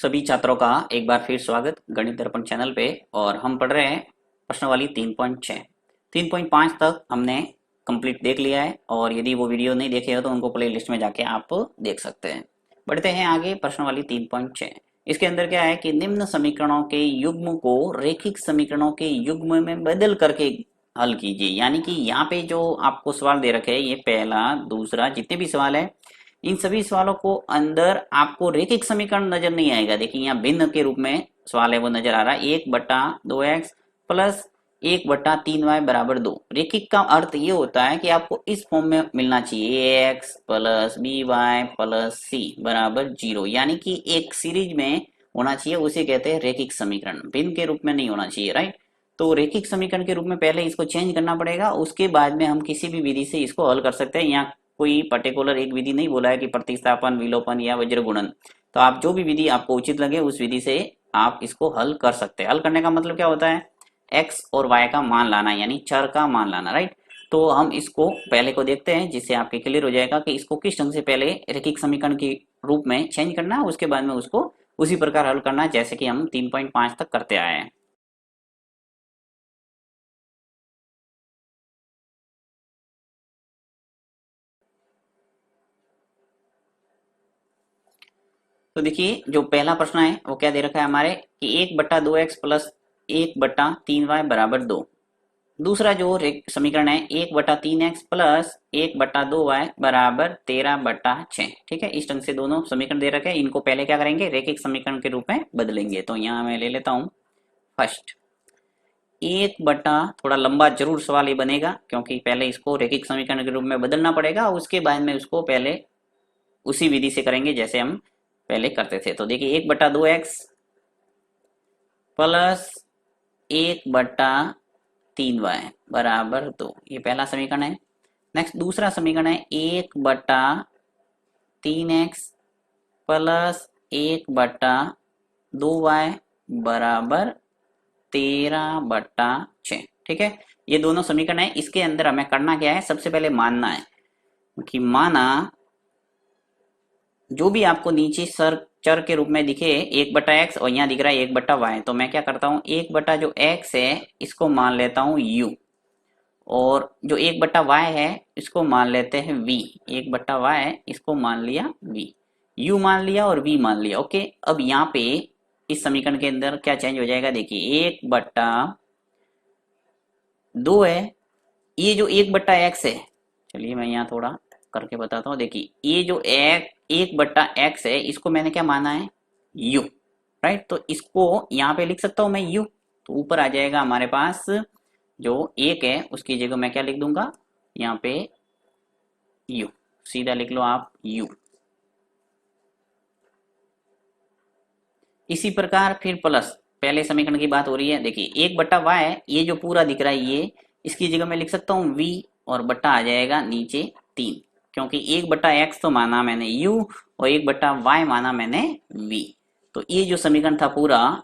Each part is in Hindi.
सभी छात्रों का एक बार फिर स्वागत गणित दर्पण चैनल पे। और हम पढ़ रहे हैं प्रश्नावली 3.6। 3.5 तक हमने कंप्लीट देख लिया है, और यदि वो वीडियो नहीं देखे हो तो उनको प्ले लिस्ट में जाके आप देख सकते हैं। बढ़ते हैं आगे प्रश्नावली 3.6। इसके अंदर क्या है कि निम्न समीकरणों के युग्म को रैखिक समीकरणों के युग्म में बदल करके हल कीजिए। यानी कि यहाँ पे जो आपको सवाल दे रखे हैं, ये पहला दूसरा जितने भी सवाल है, इन सभी सवालों को अंदर आपको रैखिक समीकरण नजर नहीं आएगा। देखिए यहाँ भिन्न के रूप में सवाल है वो नजर आ रहा है। 1/2x प्लस 1/3y बराबर 2। रैखिक का अर्थ ये होता है कि आपको इस फॉर्म में मिलना चाहिए, ax plus by plus c बराबर 0। यानी कि एक सीरीज में होना चाहिए, उसे कहते हैं रैखिक समीकरण। भिन्न के रूप में नहीं होना चाहिए, राइट। तो रैखिक समीकरण के रूप में पहले इसको चेंज करना पड़ेगा, उसके बाद में हम किसी भी विधि से इसको हल कर सकते हैं। यहाँ कोई पर्टिकुलर एक विधि नहीं बोला है कि प्रतिस्थापन, विलोपन या वज्र गुणन। तो आप जो भी विधि आपको उचित लगे उस विधि से आप इसको हल कर सकते हैं। हल करने का मतलब क्या होता है? एक्स और वाई का मान लाना, यानी चर का मान लाना, राइट। तो हम इसको पहले को देखते हैं, जिससे आपके क्लियर हो जाएगा कि इसको किस ढंग से पहले रैखिक समीकरण के रूप में चेंज करना है, उसके बाद में उसको उसी प्रकार हल करना है जैसे कि हम 3.5 तक करते आए हैं। तो देखिए जो पहला प्रश्न है वो क्या दे रखा है हमारे कि 1/2x प्लस 1/3y बराबर 2। दूसरा जो समीकरण है 1/3x प्लस 1/2y बराबर 13/6। ठीक है, इस ढंग से दोनों समीकरण दे रखे हैं। इनको पहले क्या करेंगे, रैखिक समीकरण के रूप में बदलेंगे। तो यहाँ मैं ले लेता हूँ फर्स्ट 1 थोड़ा लंबा जरूर सवाल ये बनेगा, क्योंकि पहले इसको रैखिक समीकरण के रूप में बदलना पड़ेगा, उसके बाद में उसको पहले उसी विधि से करेंगे जैसे हम पहले करते थे। तो देखिए 1/2x प्लस 1/3y बराबर 2, ये पहला समीकरण है। नेक्स्ट दूसरा समीकरण है 1/3x प्लस 1/2y बराबर 13/6। ठीक है, ये दोनों समीकरण है। इसके अंदर हमें करना क्या है, सबसे पहले मानना है कि माना जो भी आपको नीचे चर के रूप में दिखे 1/x और यहाँ दिख रहा है 1/y, तो मैं क्या करता हूँ, 1 जो x है इसको मान लेता हूँ u, और जो 1/y है इसको मान लेते हैं v। 1/y इसको मान लिया v, u मान लिया और v मान लिया। ओके, अब यहाँ पे इस समीकरण के अंदर क्या चेंज हो जाएगा, देखिए 1/2 है, ये जो 1/x है, चलिए मैं यहाँ थोड़ा करके बताता हूँ। देखिए ये जो 1/x है इसको मैंने क्या माना है, u, राइट। तो इसको यहाँ पे लिख सकता हूँ मैं u। तो ऊपर आ जाएगा हमारे पास जो 1 है उसकी जगह मैं क्या लिख दूंगा, यहाँ पे u, सीधा लिख लो आप u। इसी प्रकार फिर प्लस, पहले समीकरण की बात हो रही है। देखिए 1/y ये जो पूरा दिख रहा है ये, इसकी जगह मैं लिख सकता हूँ v, और बट्टा आ जाएगा नीचे 3, क्योंकि 1/x तो माना मैंने u और 1/y माना मैंने v। तो ये जो समीकरण था पूरा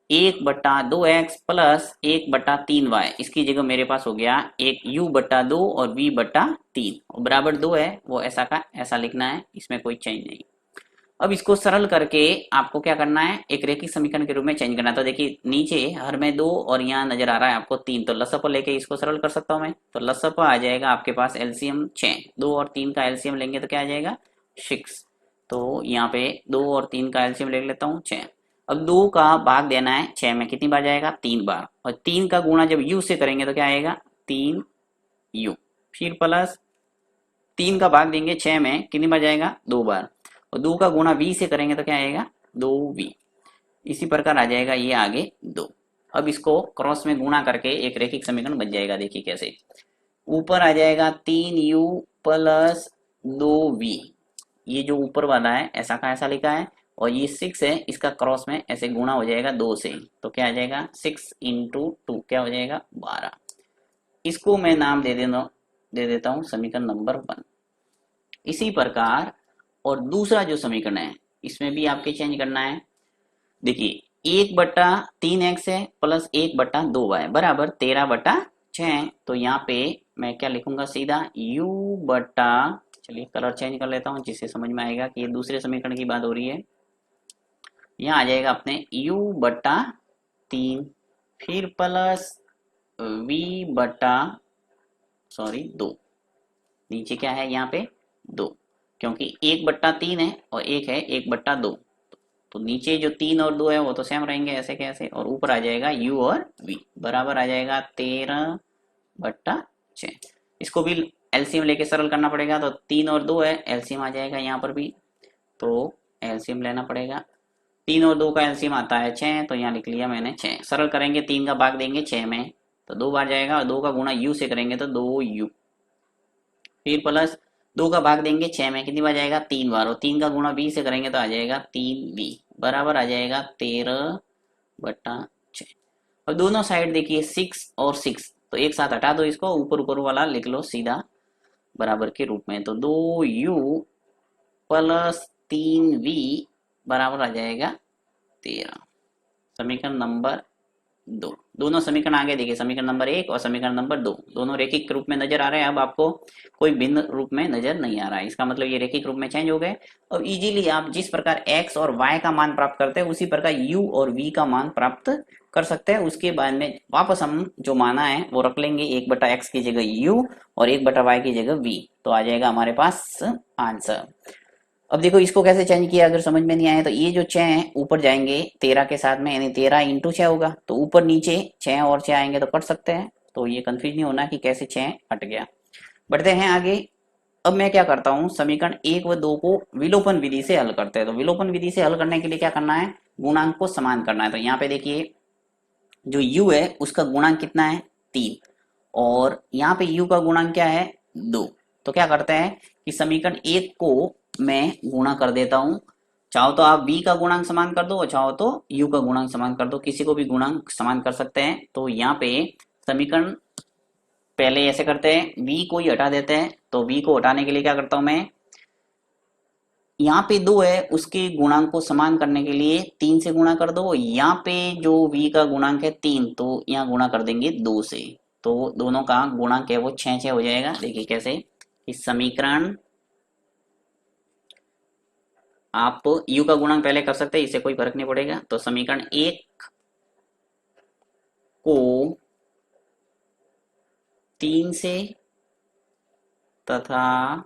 1/2x प्लस 1/3y, इसकी जगह मेरे पास हो गया एक u/2 और v/3, और बराबर 2 है, वो ऐसा का ऐसा लिखना है, इसमें कोई चेंज नहीं। अब इसको सरल करके आपको क्या करना है, एक रैखिक समीकरण के रूप में चेंज करना है। तो देखिए नीचे हर में 2 और यहाँ नजर आ रहा है आपको 3, तो लसअप लेके इसको सरल कर सकता हूँ मैं। तो लसअप आ जाएगा आपके पास एलसीएम 6, 2 और 3 का एलसीएम लेंगे तो क्या आ जाएगा 6। तो यहाँ पे 2 और 3 का एलसीएम ले लेता हूँ 6। अब 2 का भाग देना है 6 में, कितनी बार जाएगा 3 बार, और 3 का गुणा जब u से करेंगे तो क्या आएगा 3u, फिर प्लस 3 का भाग देंगे 6 में, कितनी बार जाएगा 2 बार, और 2 का गुणा v से करेंगे तो क्या आएगा 2v। इसी प्रकार आ जाएगा ये आगे 2। अब इसको क्रॉस में गुणा करके एक रैखिक समीकरण बन जाएगा। देखिए कैसे, ऊपर आ जाएगा 3u प्लस 2v, ये जो ऊपर वाला है ऐसा का ऐसा लिखा है, और ये 6 है, इसका क्रॉस में ऐसे गुणा हो जाएगा 2 से, तो क्या आ जाएगा 6 इंटू 2 क्या हो जाएगा 12। इसको मैं नाम दे देता हूँ समीकरण नंबर 1। इसी प्रकार और दूसरा जो समीकरण है इसमें भी आपके चेंज करना है। देखिए 1/3x है प्लस 1/2y बराबर 13/6। तो यहाँ पे मैं क्या लिखूंगा, सीधा u चलिए कलर चेंज कर लेता हूँ जिससे समझ में आएगा कि ये दूसरे समीकरण की बात हो रही है। यहाँ आ जाएगा अपने u बटा 3, फिर प्लस v बटा सॉरी 2, नीचे क्या है यहाँ पे 2, क्योंकि 1/3 है और एक है 1/2, तो नीचे जो 3 और 2 है वो तो सेम रहेंगे ऐसे कैसे, और ऊपर आ जाएगा u और v बराबर आ जाएगा 13/6। इसको भी एलसीएम लेके सरल करना पड़ेगा, तो 3 और 2 है, एलसीएम आ जाएगा यहाँ पर भी, तो एलसीएम लेना पड़ेगा। 3 और 2 का एलसीएम आता है 6, तो यहाँ लिख लिया मैंने 6। सरल करेंगे, 3 का भाग देंगे 6 में तो 2 बार जाएगा, और 2 का गुणा u से करेंगे तो 2u, फिर प्लस 2 का भाग देंगे 6 में, कितनी बार जाएगा 3 बार, और 3 का गुणा v से करेंगे तो आ जाएगा 3v बराबर आ जाएगा 13/6। और दोनों साइड देखिए 6 और 6, तो एक साथ हटा दो इसको, ऊपर ऊपर वाला लिख लो सीधा बराबर के रूप में, तो 2u प्लस 3v बराबर आ जाएगा 13। समीकरण नंबर 2। दोनों समीकरण आगे देखिए, समीकरण नंबर 1 और समीकरण नंबर 2 दोनों रेखिक रूप में नजर आ रहे हैं। अब आपको कोई भिन्न रूप में नजर नहीं आ रहा है, इसका मतलब ये रेखिक रूप में चेंज हो गए। अब इजीली आप जिस प्रकार x और y का मान प्राप्त करते हैं उसी प्रकार u और v का मान प्राप्त कर सकते हैं। उसके बाद में वापस हम जो माना है वो रख लेंगे, 1/x की जगह u और 1/y की जगह v, तो आ जाएगा हमारे पास आंसर। अब देखो इसको कैसे चेंज किया, अगर समझ में नहीं आया तो ये जो 6 है ऊपर जाएंगे 13 के साथ में, यानी 13 इंटू 6 होगा, तो ऊपर नीचे 6 और 6 आएंगे तो कट सकते हैं, तो ये कंफ्यूज नहीं होना कि कैसे 6 हट गया। बढ़ते हैं आगे। अब मैं क्या करता हूँ, समीकरण 1 व 2 को विलोपन विधि से हल करते हैं। तो विलोपन विधि से हल करने के लिए क्या करना है, गुणांक को समान करना है। तो यहाँ पे देखिए जो u है उसका गुणांक कितना है 3, और यहाँ पे u का गुणांक क्या है 2। तो क्या करते हैं कि समीकरण 1 को मैं गुणा कर देता हूँ, चाहो तो आप v का गुणांक समान कर दो और चाहो तो u का गुणांक समान कर दो, किसी को भी गुणांक समान कर सकते हैं। तो यहाँ पे समीकरण पहले ऐसे करते हैं, v को ही हटा देते हैं, तो v को हटाने के लिए क्या करता हूँ मैं, यहाँ पे 2 है उसके गुणांक को समान करने के लिए 3 से गुणा कर दो, यहाँ पे जो v का गुणांक है 3, तो यहाँ गुणा कर देंगे 2 से, तो दोनों का गुणांक है वो 6 हो जाएगा। देखिए कैसे, इस समीकरण आप u का गुणांक पहले कर सकते हैं, इससे कोई फर्क नहीं पड़ेगा। तो समीकरण 1 को 3 से तथा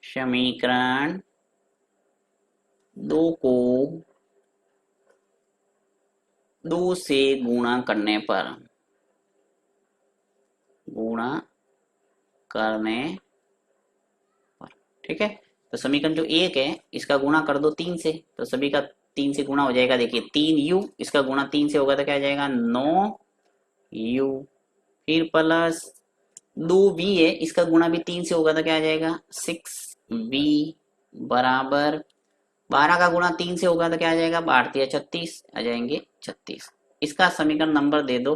समीकरण 2 को 2 से गुणा करने पर ठीक है। तो समीकरण जो 1 है इसका गुणा कर दो 3 से, तो सभी का 3 से गुणा हो जाएगा। देखिए 3u, इसका गुणा 3 से होगा तो क्या आ जाएगा 9u, फिर प्लस 2v है, इसका गुणा भी 3 से होगा तो क्या आ जाएगा 6v बराबर 12 का गुणा 3 से होगा तो क्या आ जाएगा 12 36 आ जाएंगे 36। इसका समीकरण नंबर दे दो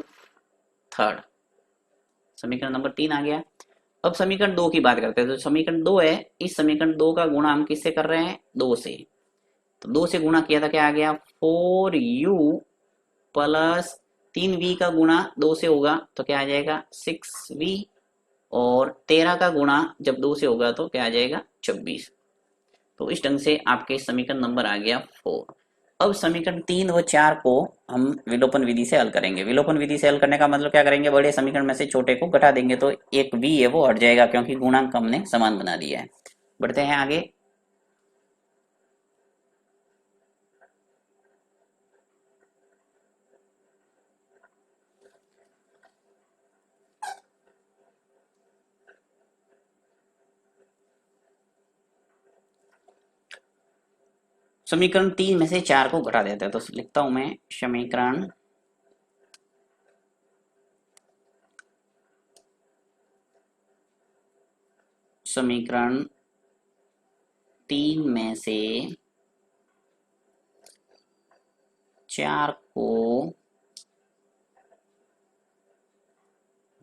थर्ड, समीकरण नंबर 3 आ गया। अब समीकरण 2 की बात करते हैं, तो समीकरण 2 है, इस समीकरण 2 का गुणा हम किससे कर रहे हैं 2 से, तो 2 से गुणा किया था क्या आ गया 4u प्लस 3v का गुणा 2 से होगा तो क्या आ जाएगा 6v, और 13 का गुणा जब 2 से होगा तो क्या आ जाएगा 26। तो इस ढंग से आपके समीकरण नंबर आ गया 4। अब समीकरण 3 व 4 को हम विलोपन विधि से हल करेंगे। विलोपन विधि से हल करने का मतलब क्या करेंगे, बड़े समीकरण में से छोटे को घटा देंगे, तो एक v है वो हट जाएगा क्योंकि गुणांक हमने समान बना दिया है। बढ़ते हैं आगे। समीकरण 3 में से 4 को घटा देते हैं, तो लिखता हूं मैं समीकरण 3 में से 4 को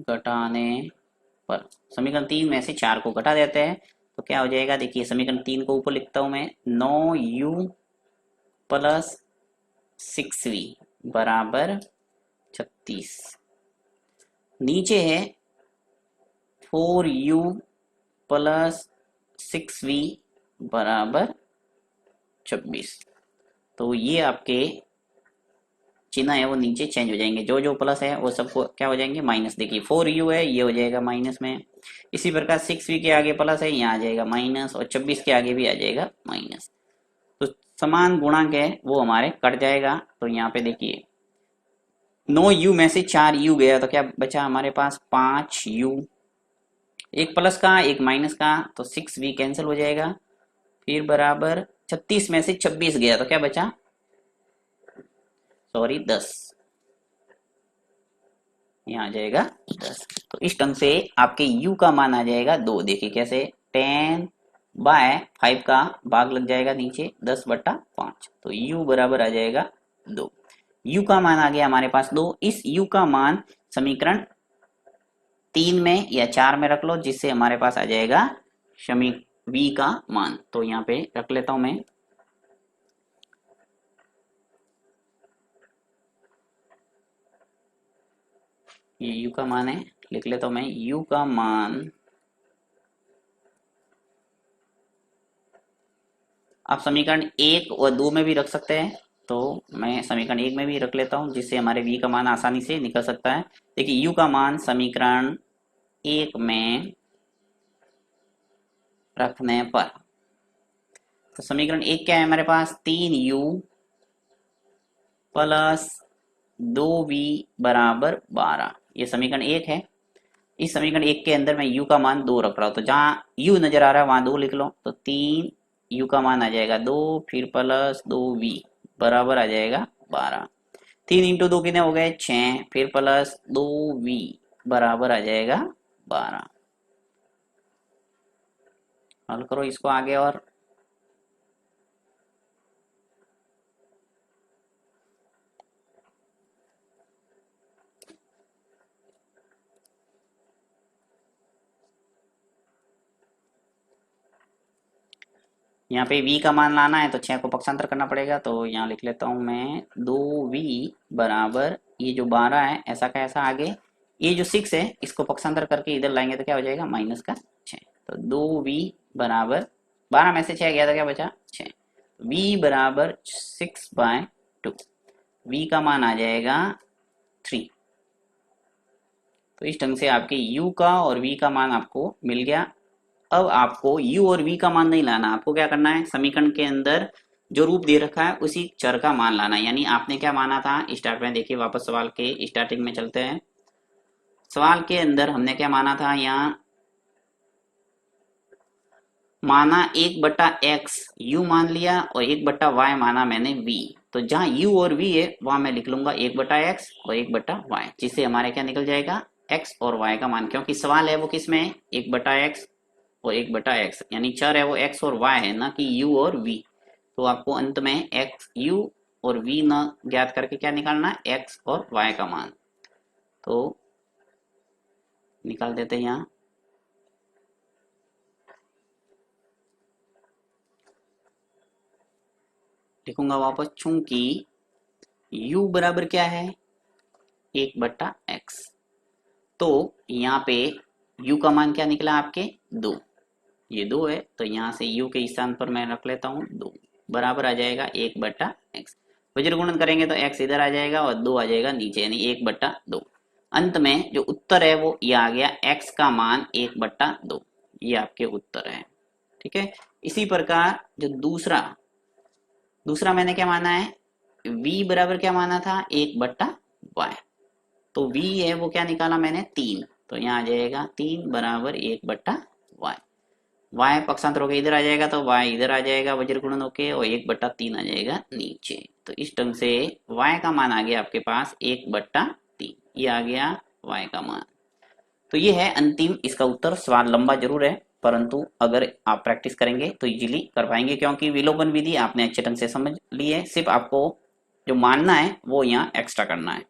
घटाने पर, समीकरण 3 में से 4 को घटा देते हैं तो क्या हो जाएगा, देखिए समीकरण 3 को ऊपर लिखता हूं मैं 9u प्लस 6v बराबर 36, नीचे है 4u प्लस 6v बराबर 26। तो ये आपके चिन्ह है वो नीचे चेंज हो जाएंगे, जो जो प्लस है वो सबको क्या हो जाएंगे माइनस। देखिए 4u है ये हो जाएगा माइनस में, इसी प्रकार 6v के आगे प्लस है यहाँ आ जाएगा माइनस, और 26 के आगे भी आ जाएगा माइनस। तो समान गुणांक है वो हमारे कट जाएगा। तो यहाँ पे देखिए 9u में से 4u गया तो क्या बचा हमारे पास 5u, एक प्लस का एक माइनस का, तो 6v कैंसिल हो जाएगा। फिर बराबर 36 में से 26 गया तो क्या बचा, सॉरी 10, यहाँ आ जाएगा 10। तो इस ढंग से आपके u का मान आ जाएगा 2। देखिए कैसे, 10/5 का भाग लग जाएगा नीचे 10/5, तो u बराबर आ जाएगा 2। u का मान आ गया हमारे पास 2। इस u का मान समीकरण 3 में या 4 में रख लो, जिससे हमारे पास आ जाएगा v का मान। तो यहाँ पे रख लेता हूं मैं, ये u का मान है, लिख लेता हूं मैं u का मान। आप समीकरण 1 और 2 में भी रख सकते हैं, तो मैं समीकरण 1 में भी रख लेता हूं, जिससे हमारे v का मान आसानी से निकल सकता है। देखिए u का मान समीकरण 1 में रखने पर, तो समीकरण 1 क्या है हमारे पास, 3u प्लस 2v बराबर 12, ये समीकरण 1 है। इस समीकरण 1 के अंदर मैं u का मान 2 रख रहा हूं, तो जहां u नजर आ रहा है वहां 2 लिख लो। तो 3u का मान आ जाएगा 2, फिर प्लस 2v बराबर आ जाएगा 12। 3 इंटू 2 कितने हो गए 6, फिर प्लस 2v बराबर आ जाएगा 12। हल करो इसको आगे, और यहाँ पे v का मान लाना है तो 6 को पक्षांतर करना पड़ेगा। तो यहाँ लिख लेता हूं मैं 2v बराबर, ये जो 12 है ऐसा का ऐसा, आगे ये जो 6 है इसको पक्षांतर करके इधर लाएंगे तो क्या हो जाएगा माइनस का 6। तो 2v बराबर 12 में से 6 गया तो क्या बचा 6, v बराबर 6/2, v का मान आ जाएगा 3। तो इस ढंग से आपके u का और v का मान आपको मिल गया। अब आपको u और v का मान नहीं लाना, आपको क्या करना है, समीकरण के अंदर जो रूप दे रखा है उसी चर का मान लाना है। यानी आपने क्या माना था स्टार्ट में, देखिए वापस सवाल के स्टार्टिंग में चलते हैं। सवाल के अंदर हमने क्या माना था, यहाँ माना 1/x u मान लिया, और 1/y माना मैंने v। तो जहां u और v है वहां मैं लिख लूंगा 1/x और 1/y, जिससे हमारे क्या निकल जाएगा x और y का मान, क्योंकि सवाल है वो किस में है 1/x और 1/x, यानी चर है वो x और y है, ना कि u और v। तो आपको अंत में x u और v न ज्ञात करके क्या निकालना है x और y का मान। तो निकाल देते हैं यहाँ, लिखूंगा वापस, चूंकि u बराबर क्या है 1/x, तो यहाँ पे u का मान क्या निकला आपके 2, ये 2 है, तो यहाँ से u के स्थान पर मैं रख लेता हूँ 2 बराबर आ जाएगा 1/x। वज्र गुणन करेंगे तो x इधर आ जाएगा और 2 आ जाएगा नीचे, यानी 1/2। अंत में जो उत्तर है वो ये आ गया x का मान 1/2, ये आपके उत्तर है। ठीक है, इसी प्रकार जो दूसरा मैंने क्या माना है, v बराबर क्या माना था 1/y, तो v है वो क्या निकाला मैंने 3, तो यहाँ आ जाएगा 3 बराबर 1/y। y पक्षांतर होकर इधर आ जाएगा तो y इधर आ जाएगा वज्र गुणन होके, और 1/3 आ जाएगा नीचे। तो इस ढंग से y का मान आ गया आपके पास 1/3, ये आ गया y का मान। तो ये है अंतिम इसका उत्तर। सवाल लंबा जरूर है, परंतु अगर आप प्रैक्टिस करेंगे तो इजीली कर पाएंगे, क्योंकि विलोपन विधि आपने अच्छे ढंग से समझ ली है, सिर्फ आपको जो मानना है वो यहाँ एक्स्ट्रा करना है।